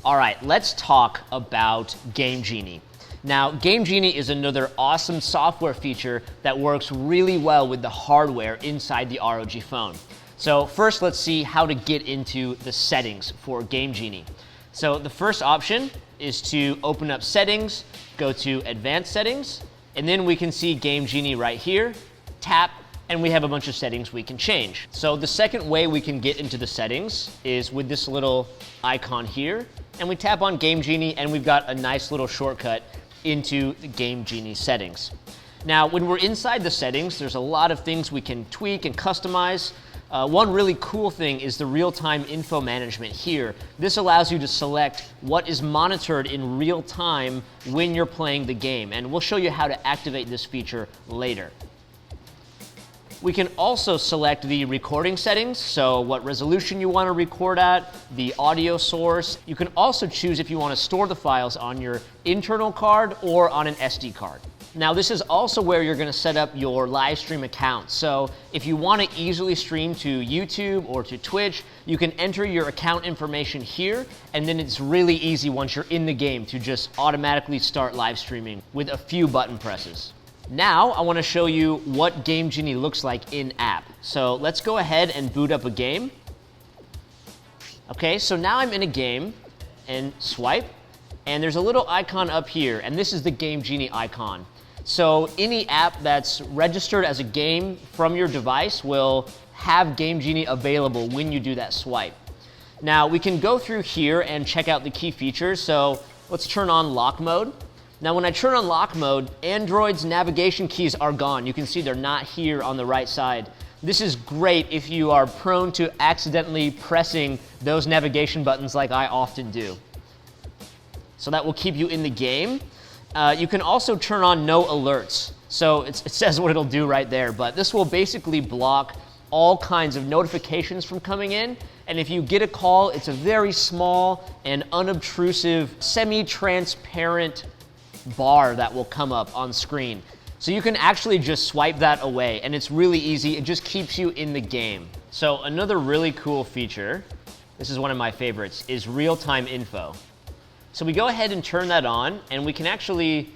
All right, let's talk about Game Genie. Now, Game Genie is another awesome software feature that works really well with the hardware inside the ROG Phone. So first, let's see how to get into the settings for Game Genie. So the first option is to open up Settings, go to Advanced Settings, and then we can see Game Genie right here, tap, and we have a bunch of settings we can change. So the second way we can get into the settings is with this little icon here, and we tap on Game Genie, and we've got a nice little shortcut into the Game Genie settings. Now, when we're inside the settings, there's a lot of things we can tweak and customize. One really cool thing is the real-time info management here. This allows you to select what is monitored in real time when you're playing the game, and we'll show you how to activate this feature later. We can also select the recording settings, so what resolution you want to record at, the audio source. You can also choose if you want to store the files on your internal card or on an SD card. Now, this is also where you're going to set up your live stream account. So if you want to easily stream to YouTube or to Twitch, you can enter your account information here, and then it's really easy once you're in the game to just automatically start live streaming with a few button presses. Now, I want to show you what Game Genie looks like in-app. So let's go ahead and boot up a game. Okay, so now I'm in a game, and swipe, and there's a little icon up here, and this is the Game Genie icon. So any app that's registered as a game from your device will have Game Genie available when you do that swipe. Now, we can go through here and check out the key features. So let's turn on lock mode. Now, when I turn on lock mode, Android's navigation keys are gone. You can see they're not here on the right side. This is great if you are prone to accidentally pressing those navigation buttons like I often do. So that will keep you in the game. You can also turn on no alerts. So it says what it'll do right there, but this will basically block all kinds of notifications from coming in. And if you get a call, it's a very small and unobtrusive, semi-transparent bar that will come up on screen. So you can actually just swipe that away, and it's really easy. It just keeps you in the game. So another really cool feature, this is one of my favorites, is real-time info. So we go ahead and turn that on, and we can actually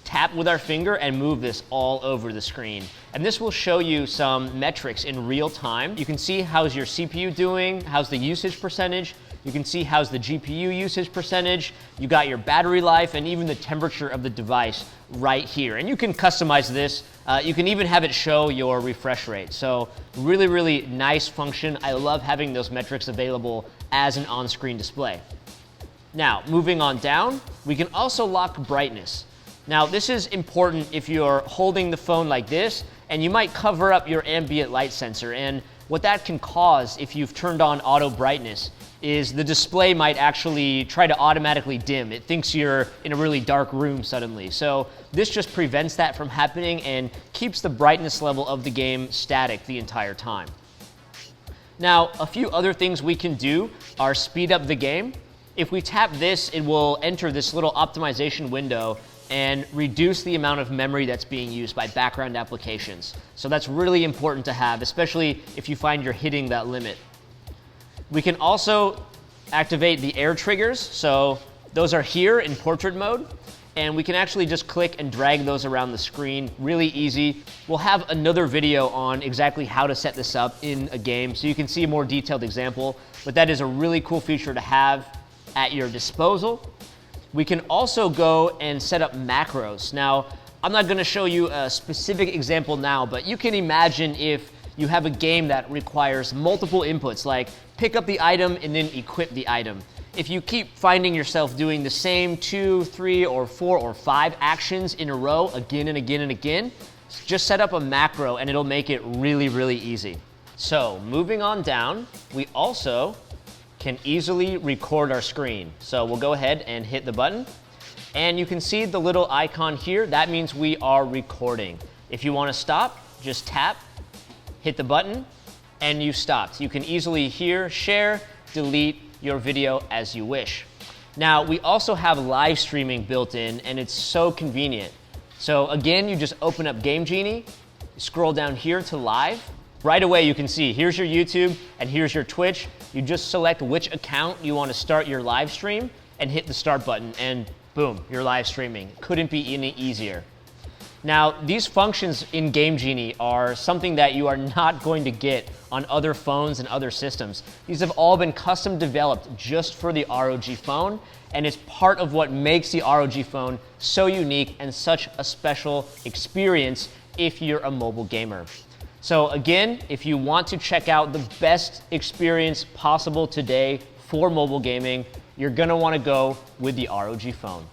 tap with our finger and move this all over the screen. And this will show you some metrics in real time. You can see how's your CPU doing, how's the usage percentage. You can see how's the GPU usage percentage. You got your battery life and even the temperature of the device right here. And you can customize this. You can even have it show your refresh rate. So really, really nice function. I love having those metrics available as an on-screen display. Now, moving on down, we can also lock brightness. Now, this is important if you're holding the phone like this, and you might cover up your ambient light sensor. And what that can cause if you've turned on auto brightness is the display might actually try to automatically dim. It thinks you're in a really dark room suddenly. So this just prevents that from happening and keeps the brightness level of the game static the entire time. Now, a few other things we can do are speed up the game. If we tap this, it will enter this little optimization window and reduce the amount of memory that's being used by background applications. So that's really important to have, especially if you find you're hitting that limit. We can also activate the air triggers. So those are here in portrait mode, and we can actually just click and drag those around the screen. Really easy. We'll have another video on exactly how to set this up in a game, so you can see a more detailed example, but that is a really cool feature to have at your disposal. We can also go and set up macros. Now, I'm not going to show you a specific example now, but you can imagine if you have a game that requires multiple inputs, like pick up the item and then equip the item. If you keep finding yourself doing the same 2, 3, or 4, or 5 actions in a row again and again and again, just set up a macro and it'll make it really, really easy. So moving on down, we also can easily record our screen. So we'll go ahead and hit the button, and you can see the little icon here. That means we are recording. If you want to stop, just tap, hit the button, and you stopped. You can easily here share, delete your video as you wish. Now, we also have live streaming built in, and it's so convenient. So again, you just open up Game Genie, scroll down here to live. Right away, you can see here's your YouTube and here's your Twitch. You just select which account you want to start your live stream, and hit the start button, and boom, you're live streaming. Couldn't be any easier. Now, these functions in Game Genie are something that you are not going to get on other phones and other systems. These have all been custom developed just for the ROG Phone, and it's part of what makes the ROG Phone so unique and such a special experience if you're a mobile gamer. So again, if you want to check out the best experience possible today for mobile gaming, you're gonna wanna go with the ROG Phone.